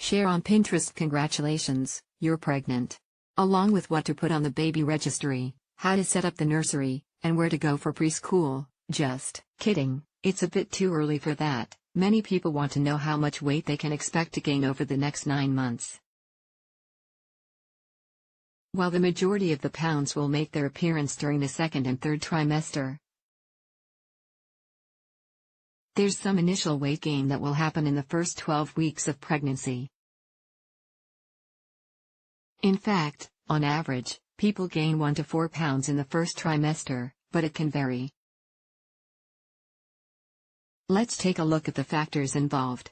Share on Pinterest. Congratulations, you're pregnant. Along with what to put on the baby registry, how to set up the nursery, and where to go for preschool. Just kidding, it's a bit too early for that. Many people want to know how much weight they can expect to gain over the next 9 months. While the majority of the pounds will make their appearance during the second and third trimester, there's some initial weight gain that will happen in the first 12 weeks of pregnancy. In fact, on average, people gain 1 to 4 pounds in the first trimester, but it can vary. Let's take a look at the factors involved.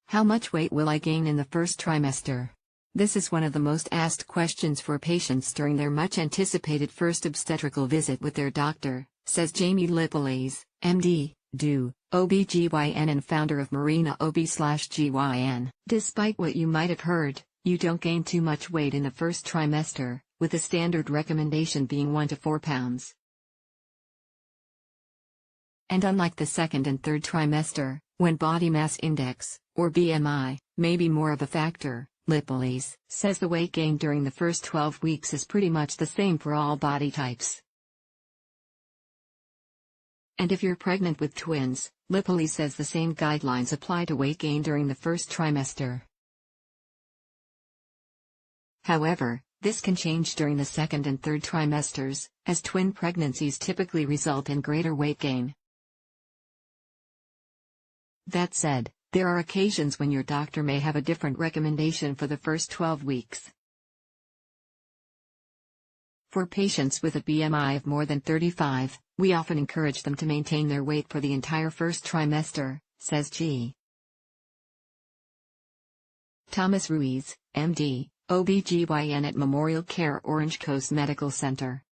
How much weight will I gain in the first trimester? This is one of the most asked questions for patients during their much-anticipated first obstetrical visit with their doctor, says Jamie Lippolis, MD, DO, OBGYN and founder of Marina OB/GYN. Despite what you might have heard, you don't gain too much weight in the first trimester, with the standard recommendation being 1 to 4 pounds. And unlike the second and third trimester, when body mass index, or BMI, may be more of a factor, Lippolis says the weight gain during the first 12 weeks is pretty much the same for all body types. And if you're pregnant with twins, Lippolis says the same guidelines apply to weight gain during the first trimester. However, this can change during the second and third trimesters, as twin pregnancies typically result in greater weight gain. That said, there are occasions when your doctor may have a different recommendation for the first 12 weeks. For patients with a BMI of more than 35, we often encourage them to maintain their weight for the entire first trimester, says G. Thomas Ruiz, MD, OB/GYN at Memorial Care Orange Coast Medical Center.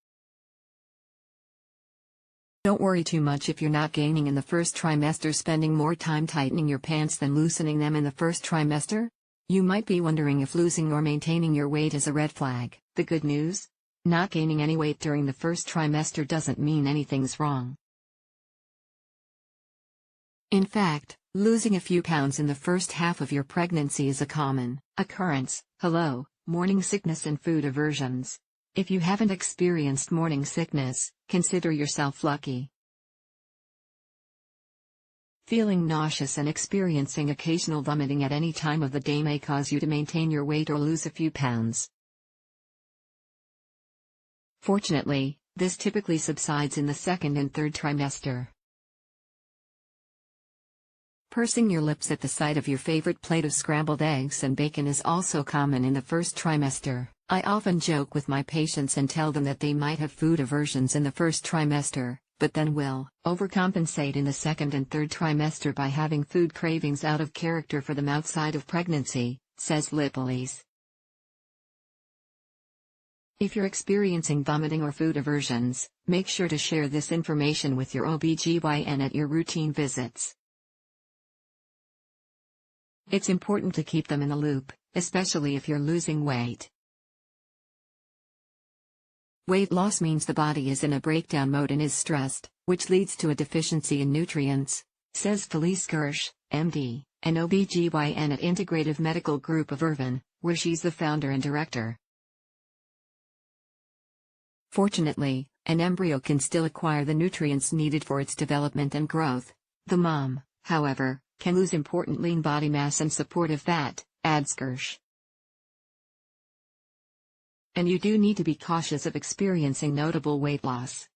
Don't worry too much if you're not gaining in the first trimester. Spending more time tightening your pants than loosening them in the first trimester? You might be wondering if losing or maintaining your weight is a red flag. The good news? Not gaining any weight during the first trimester doesn't mean anything's wrong. In fact, losing a few pounds in the first half of your pregnancy is a common occurrence. Hello, morning sickness and food aversions. If you haven't experienced morning sickness, consider yourself lucky. Feeling nauseous and experiencing occasional vomiting at any time of the day may cause you to maintain your weight or lose a few pounds. Fortunately, this typically subsides in the second and third trimester. Pursing your lips at the sight of your favorite plate of scrambled eggs and bacon is also common in the first trimester. I often joke with my patients and tell them that they might have food aversions in the first trimester, but then will overcompensate in the second and third trimester by having food cravings out of character for them outside of pregnancy, says Lippolis. If you're experiencing vomiting or food aversions, make sure to share this information with your OB/GYN at your routine visits. It's important to keep them in the loop, especially if you're losing weight. Weight loss means the body is in a breakdown mode and is stressed, which leads to a deficiency in nutrients, says Felice Gersh, MD, an OB/GYN at Integrative Medical Group of Irvine, where she's the founder and director. Fortunately, an embryo can still acquire the nutrients needed for its development and growth. The mom, however, can lose important lean body mass and supportive fat, adds Gersh. And you do need to be cautious of experiencing notable weight loss.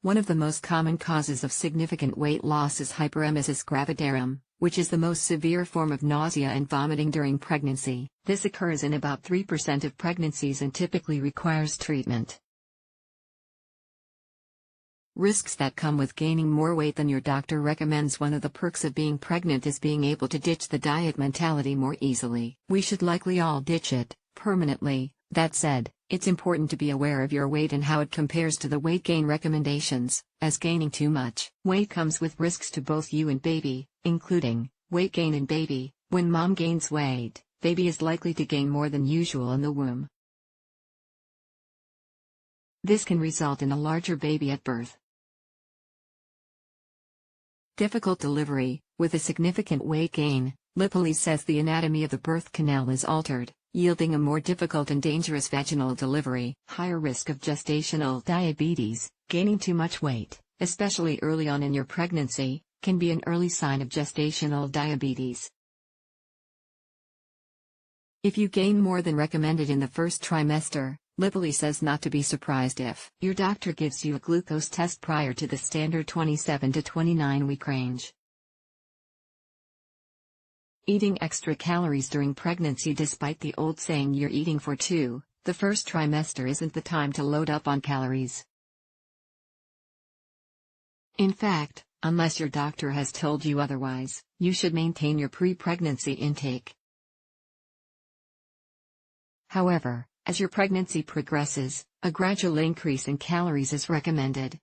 One of the most common causes of significant weight loss is hyperemesis gravidarum, which is the most severe form of nausea and vomiting during pregnancy. This occurs in about 3% of pregnancies and typically requires treatment. Risks that come with gaining more weight than your doctor recommends. One of the perks of being pregnant is being able to ditch the diet mentality more easily. We should likely all ditch it permanently. That said, it's important to be aware of your weight and how it compares to the weight gain recommendations, as gaining too much weight comes with risks to both you and baby, including weight gain in baby. When mom gains weight, baby is likely to gain more than usual in the womb. This can result in a larger baby at birth. Difficult delivery. With a significant weight gain, Lipoli says the anatomy of the birth canal is altered, yielding a more difficult and dangerous vaginal delivery. Higher risk of gestational diabetes. Gaining too much weight, especially early on in your pregnancy, can be an early sign of gestational diabetes. If you gain more than recommended in the first trimester, Lipoli says not to be surprised if your doctor gives you a glucose test prior to the standard 27 to 29 week range. Eating extra calories during pregnancy. Despite the old saying you're eating for two, the first trimester isn't the time to load up on calories. In fact, unless your doctor has told you otherwise, you should maintain your pre-pregnancy intake. However, as your pregnancy progresses, a gradual increase in calories is recommended.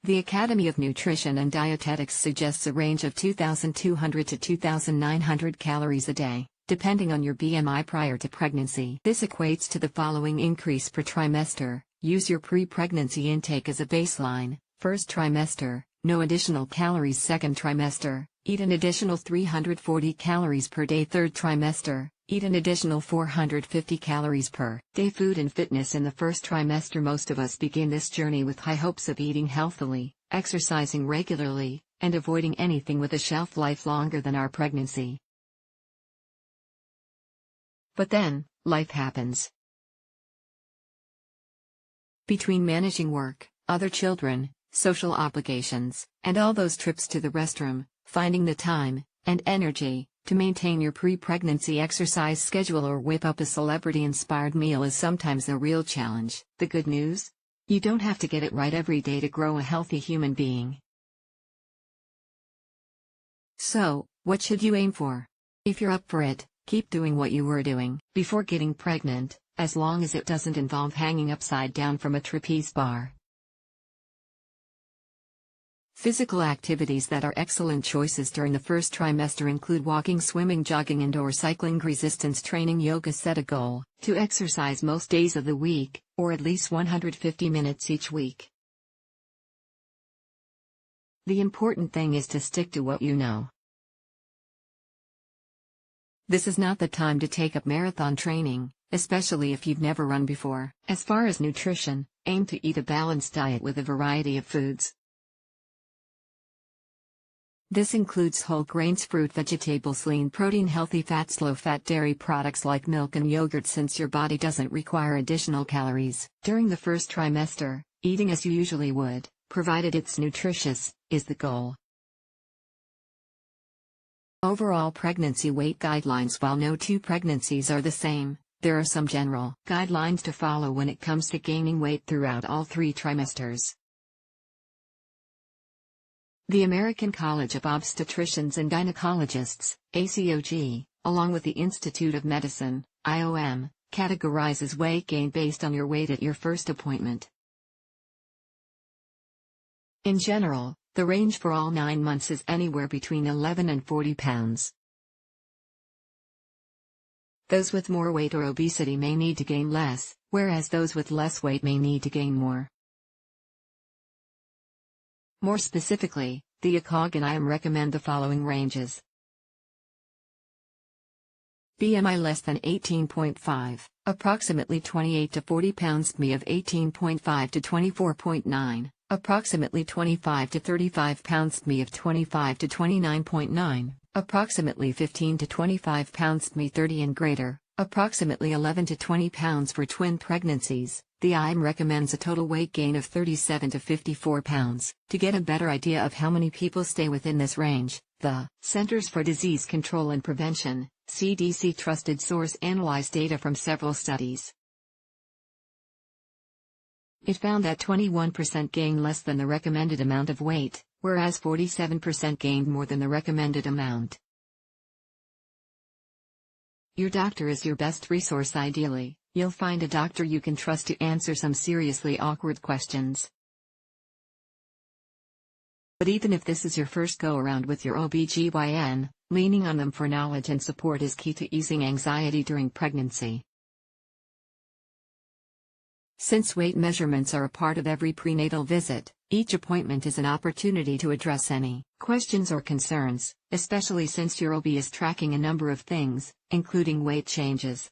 The Academy of Nutrition and Dietetics suggests a range of 2,200 to 2,900 calories a day, depending on your BMI prior to pregnancy. This equates to the following increase per trimester. Use your pre-pregnancy intake as a baseline. First trimester, no additional calories. Second trimester, eat an additional 340 calories per day. Third trimester, eat an additional 450 calories per day. Food and fitness. In the first trimester, most of us begin this journey with high hopes of eating healthily, exercising regularly, and avoiding anything with a shelf life longer than our pregnancy. But then, life happens. Between managing work, other children, social obligations, and all those trips to the restroom, finding the time and energy to maintain your pre-pregnancy exercise schedule or whip up a celebrity-inspired meal is sometimes a real challenge. The good news? You don't have to get it right every day to grow a healthy human being. So, what should you aim for? If you're up for it, keep doing what you were doing before getting pregnant, as long as it doesn't involve hanging upside down from a trapeze bar. Physical activities that are excellent choices during the first trimester include walking, swimming, jogging, indoor cycling, resistance training, yoga. Set a goal to exercise most days of the week, or at least 150 minutes each week. The important thing is to stick to what you know. This is not the time to take up marathon training, especially if you've never run before. As far as nutrition, aim to eat a balanced diet with a variety of foods. This includes whole grains, fruit, vegetables, lean protein, healthy fats, low-fat dairy products like milk and yogurt, since your body doesn't require additional calories. During the first trimester, eating as you usually would, provided it's nutritious, is the goal. Overall pregnancy weight guidelines. While no two pregnancies are the same, there are some general guidelines to follow when it comes to gaining weight throughout all 3 trimesters. The American College of Obstetricians and Gynecologists, ACOG, along with the Institute of Medicine, IOM, categorizes weight gain based on your weight at your first appointment. In general, the range for all 9 months is anywhere between 11 and 40 pounds. Those with more weight or obesity may need to gain less, whereas those with less weight may need to gain more. More specifically, the ACOG and IOM recommend the following ranges. BMI less than 18.5, approximately 28 to 40 pounds. BMI of 18.5 to 24.9, approximately 25 to 35 pounds. BMI of 25 to 29.9, approximately 15 to 25 pounds. BMI 30 and greater, approximately 11 to 20 pounds. For twin pregnancies, the IOM recommends a total weight gain of 37 to 54 pounds. To get a better idea of how many people stay within this range, the Centers for Disease Control and Prevention, CDC trusted source analyzed data from several studies. It found that 21% gained less than the recommended amount of weight, whereas 47% gained more than the recommended amount. Your doctor is your best resource. Ideally, you'll find a doctor you can trust to answer some seriously awkward questions. But even if this is your first go-around with your OBGYN, leaning on them for knowledge and support is key to easing anxiety during pregnancy. Since weight measurements are a part of every prenatal visit, each appointment is an opportunity to address any questions or concerns, especially since your OB is tracking a number of things, including weight changes,